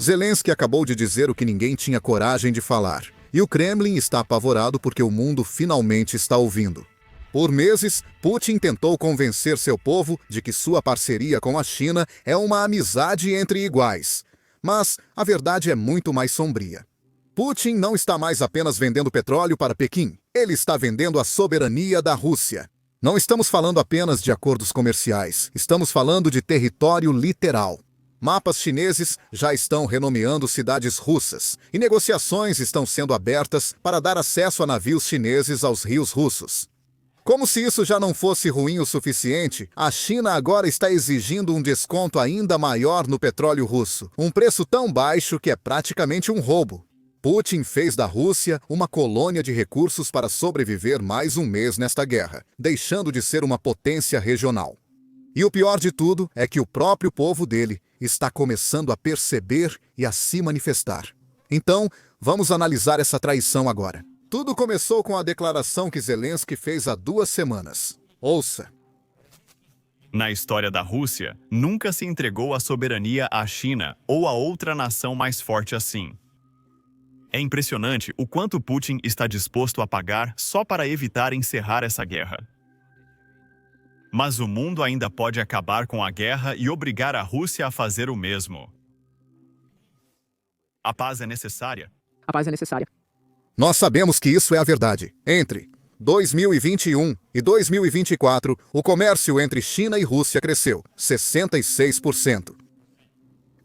Zelensky acabou de dizer o que ninguém tinha coragem de falar. E o Kremlin está apavorado porque o mundo finalmente está ouvindo. Por meses, Putin tentou convencer seu povo de que sua parceria com a China é uma amizade entre iguais. Mas a verdade é muito mais sombria. Putin não está mais apenas vendendo petróleo para Pequim. Ele está vendendo a soberania da Rússia. Não estamos falando apenas de acordos comerciais. Estamos falando de território literal. Mapas chineses já estão renomeando cidades russas, e negociações estão sendo abertas para dar acesso a navios chineses aos rios russos. Como se isso já não fosse ruim o suficiente, a China agora está exigindo um desconto ainda maior no petróleo russo, um preço tão baixo que é praticamente um roubo. Putin fez da Rússia uma colônia de recursos para sobreviver mais um mês nesta guerra, deixando de ser uma potência regional. E o pior de tudo é que o próprio povo dele está começando a perceber e a se manifestar. Então, vamos analisar essa traição agora. Tudo começou com a declaração que Zelensky fez há 2 semanas. Ouça. Na história da Rússia, nunca se entregou a soberania à China ou a outra nação mais forte assim. É impressionante o quanto Putin está disposto a pagar só para evitar encerrar essa guerra. Mas o mundo ainda pode acabar com a guerra e obrigar a Rússia a fazer o mesmo. A paz é necessária. A paz é necessária. Nós sabemos que isso é a verdade. Entre 2021 e 2024, o comércio entre China e Rússia cresceu 66%.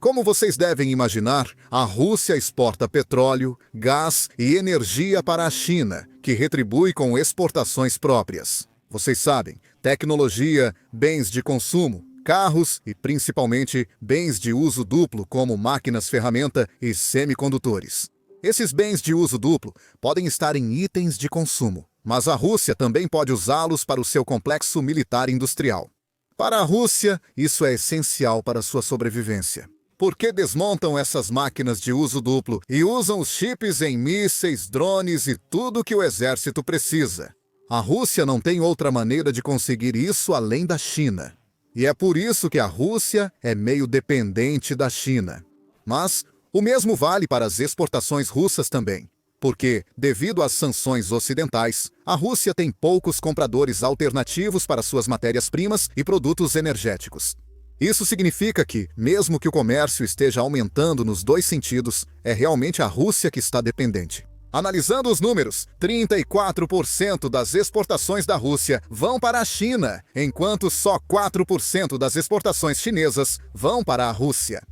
Como vocês devem imaginar, a Rússia exporta petróleo, gás e energia para a China, que retribui com exportações próprias. Vocês sabem, tecnologia, bens de consumo, carros e principalmente bens de uso duplo como máquinas, ferramenta e semicondutores. Esses bens de uso duplo podem estar em itens de consumo, mas a Rússia também pode usá-los para o seu complexo militar industrial. Para a Rússia, isso é essencial para sua sobrevivência. Por que desmontam essas máquinas de uso duplo e usam os chips em mísseis, drones e tudo que o exército precisa? A Rússia não tem outra maneira de conseguir isso além da China. E é por isso que a Rússia é meio dependente da China. Mas o mesmo vale para as exportações russas também. Porque, devido às sanções ocidentais, a Rússia tem poucos compradores alternativos para suas matérias-primas e produtos energéticos. Isso significa que, mesmo que o comércio esteja aumentando nos 2 sentidos, é realmente a Rússia que está dependente. Analisando os números, 34% das exportações da Rússia vão para a China, enquanto só 4% das exportações chinesas vão para a Rússia.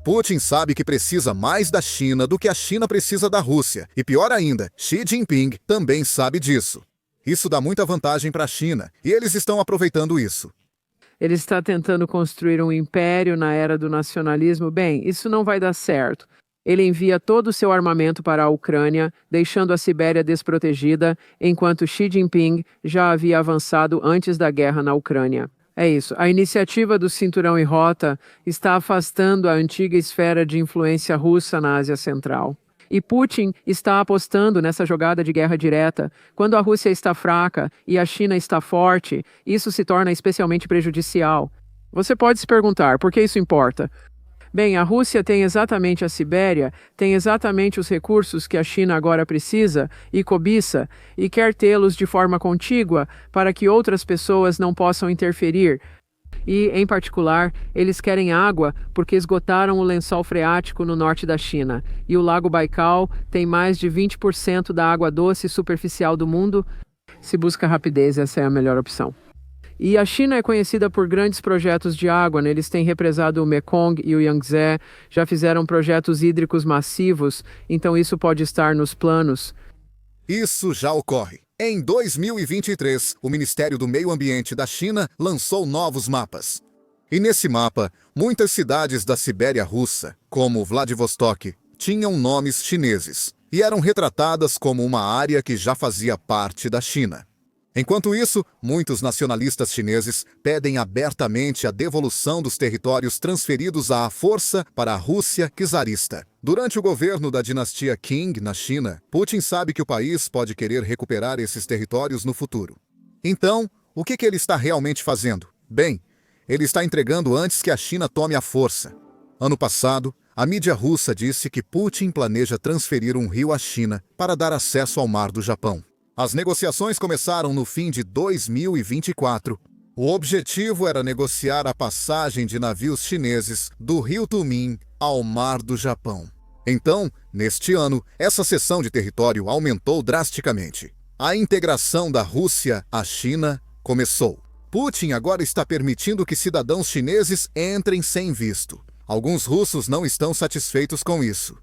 Putin sabe que precisa mais da China do que a China precisa da Rússia, e pior ainda, Xi Jinping também sabe disso. Isso dá muita vantagem para a China, e eles estão aproveitando isso. Ele está tentando construir um império na era do nacionalismo. Bem, isso não vai dar certo. Ele envia todo o seu armamento para a Ucrânia, deixando a Sibéria desprotegida, enquanto Xi Jinping já havia avançado antes da guerra na Ucrânia. É isso. A iniciativa do Cinturão e Rota está afastando a antiga esfera de influência russa na Ásia Central. E Putin está apostando nessa jogada de guerra direta. Quando a Rússia está fraca e a China está forte, isso se torna especialmente prejudicial. Você pode se perguntar, por que isso importa? Bem, a Rússia tem exatamente a Sibéria, tem exatamente os recursos que a China agora precisa e cobiça, e quer tê-los de forma contígua para que outras pessoas não possam interferir. E, em particular, eles querem água porque esgotaram o lençol freático no norte da China. E o Lago Baikal tem mais de 20% da água doce superficial do mundo. Se busca rapidez, essa é a melhor opção. E a China é conhecida por grandes projetos de água, né? Eles têm represado o Mekong e o Yangtze, já fizeram projetos hídricos massivos, então isso pode estar nos planos. Isso já ocorre. Em 2023, o Ministério do Meio Ambiente da China lançou novos mapas. E nesse mapa, muitas cidades da Sibéria russa, como Vladivostok, tinham nomes chineses e eram retratadas como uma área que já fazia parte da China. Enquanto isso, muitos nacionalistas chineses pedem abertamente a devolução dos territórios transferidos à força para a Rússia czarista. Durante o governo da dinastia Qing na China, Putin sabe que o país pode querer recuperar esses territórios no futuro. Então, o que ele está realmente fazendo? Bem, ele está entregando antes que a China tome a força. Ano passado, a mídia russa disse que Putin planeja transferir um rio à China para dar acesso ao Mar do Japão. As negociações começaram no fim de 2024. O objetivo era negociar a passagem de navios chineses do rio Tumin ao Mar do Japão. Então, neste ano, essa cessão de território aumentou drasticamente. A integração da Rússia à China começou. Putin agora está permitindo que cidadãos chineses entrem sem visto. Alguns russos não estão satisfeitos com isso.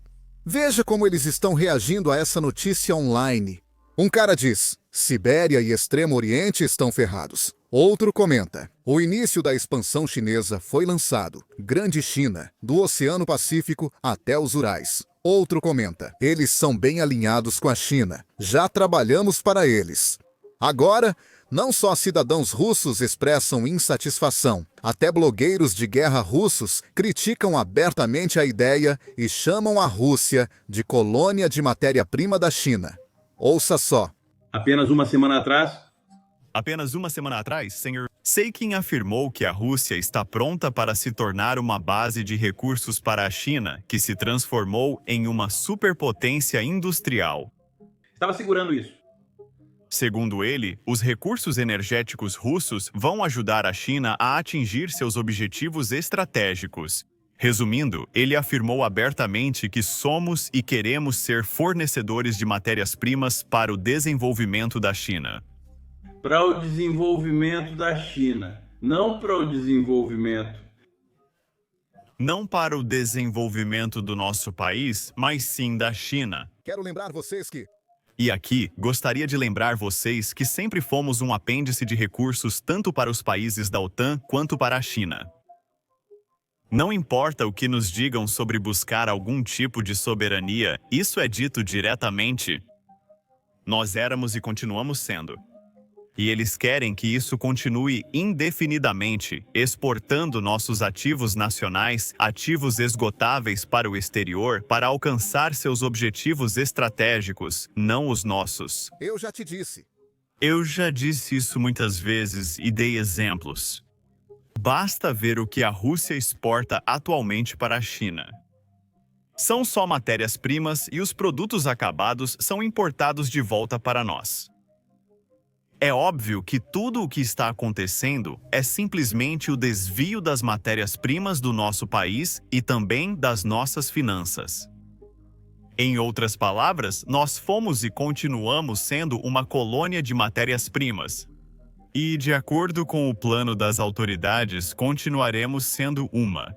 Veja como eles estão reagindo a essa notícia online. Um cara diz: Sibéria e Extremo Oriente estão ferrados. Outro comenta: o início da expansão chinesa foi lançado. Grande China, do Oceano Pacífico até os Urais. Outro comenta: eles são bem alinhados com a China. Já trabalhamos para eles. Agora, não só cidadãos russos expressam insatisfação, até blogueiros de guerra russos criticam abertamente a ideia e chamam a Rússia de colônia de matéria-prima da China. Ouça só. Apenas uma semana atrás, senhor Seikin afirmou que a Rússia está pronta para se tornar uma base de recursos para a China, que se transformou em uma superpotência industrial. Estava segurando isso. Segundo ele, os recursos energéticos russos vão ajudar a China a atingir seus objetivos estratégicos. Resumindo, ele afirmou abertamente que somos e queremos ser fornecedores de matérias-primas para o desenvolvimento da China. Para o desenvolvimento da China, não para o desenvolvimento. Não para o desenvolvimento do nosso país, mas sim da China. Quero lembrar vocês que... E aqui, gostaria de lembrar vocês que sempre fomos um apêndice de recursos tanto para os países da OTAN quanto para a China. Não importa o que nos digam sobre buscar algum tipo de soberania, isso é dito diretamente. Nós éramos e continuamos sendo. E eles querem que isso continue indefinidamente, exportando nossos ativos nacionais, ativos esgotáveis para o exterior, para alcançar seus objetivos estratégicos, não os nossos. Eu já te disse. Eu já disse isso muitas vezes e dei exemplos. Basta ver o que a Rússia exporta atualmente para a China. São só matérias-primas e os produtos acabados são importados de volta para nós. É óbvio que tudo o que está acontecendo é simplesmente o desvio das matérias-primas do nosso país e também das nossas finanças. Em outras palavras, nós fomos e continuamos sendo uma colônia de matérias-primas. E, de acordo com o plano das autoridades, continuaremos sendo uma.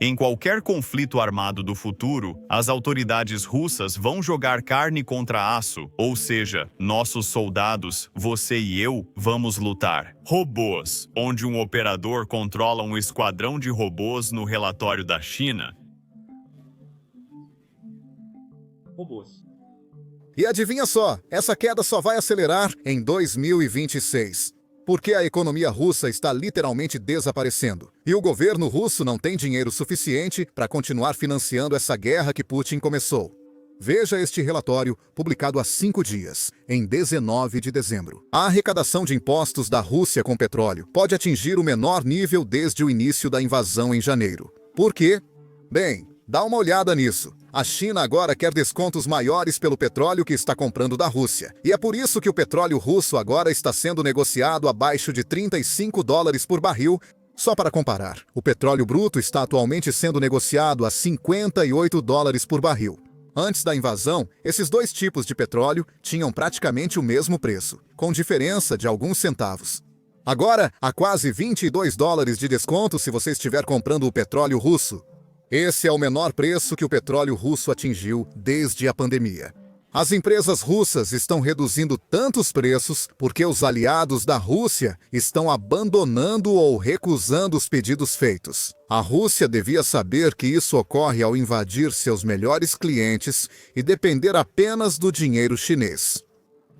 Em qualquer conflito armado do futuro, as autoridades russas vão jogar carne contra aço, ou seja, nossos soldados, você e eu, vamos lutar. Robôs, onde um operador controla um esquadrão de robôs no relatório da China. Robôs. E adivinha só, essa queda só vai acelerar em 2026. Porque a economia russa está literalmente desaparecendo. E o governo russo não tem dinheiro suficiente para continuar financiando essa guerra que Putin começou. Veja este relatório, publicado há 5 dias, em 19 de dezembro. A arrecadação de impostos da Rússia com petróleo pode atingir o menor nível desde o início da invasão em janeiro. Por quê? Bem, dá uma olhada nisso. A China agora quer descontos maiores pelo petróleo que está comprando da Rússia. E é por isso que o petróleo russo agora está sendo negociado abaixo de $35 por barril. Só para comparar, o petróleo bruto está atualmente sendo negociado a $58 por barril. Antes da invasão, esses dois tipos de petróleo tinham praticamente o mesmo preço, com diferença de alguns centavos. Agora, há quase $22 de desconto se você estiver comprando o petróleo russo. Esse é o menor preço que o petróleo russo atingiu desde a pandemia. As empresas russas estão reduzindo tantos preços porque os aliados da Rússia estão abandonando ou recusando os pedidos feitos. A Rússia devia saber que isso ocorre ao invadir seus melhores clientes e depender apenas do dinheiro chinês.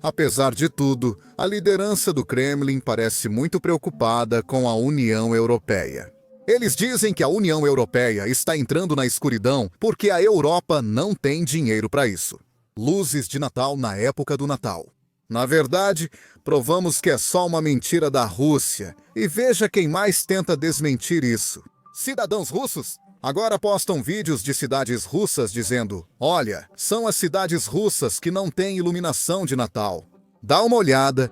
Apesar de tudo, a liderança do Kremlin parece muito preocupada com a União Europeia. Eles dizem que a União Europeia está entrando na escuridão porque a Europa não tem dinheiro para isso. Luzes de Natal na época do Natal. Na verdade, provamos que é só uma mentira da Rússia. E veja quem mais tenta desmentir isso. Cidadãos russos agora postam vídeos de cidades russas dizendo: olha, são as cidades russas que não têm iluminação de Natal. Dá uma olhada.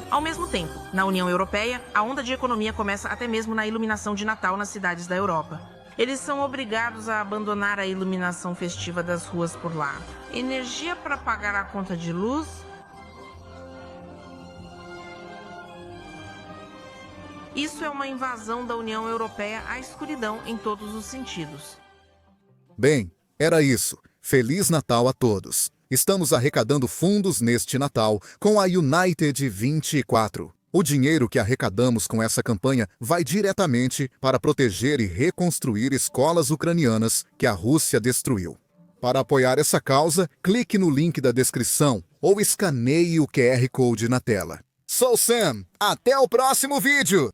Ao mesmo tempo, na União Europeia, a onda de economia começa até mesmo na iluminação de Natal nas cidades da Europa. Eles são obrigados a abandonar a iluminação festiva das ruas por lá. Energia para pagar a conta de luz? Isso é uma invasão da União Europeia à escuridão em todos os sentidos. Bem, era isso. Feliz Natal a todos. Estamos arrecadando fundos neste Natal com a United 24. O dinheiro que arrecadamos com essa campanha vai diretamente para proteger e reconstruir escolas ucranianas que a Rússia destruiu. Para apoiar essa causa, clique no link da descrição ou escaneie o QR Code na tela. Sou Sam. Até o próximo vídeo!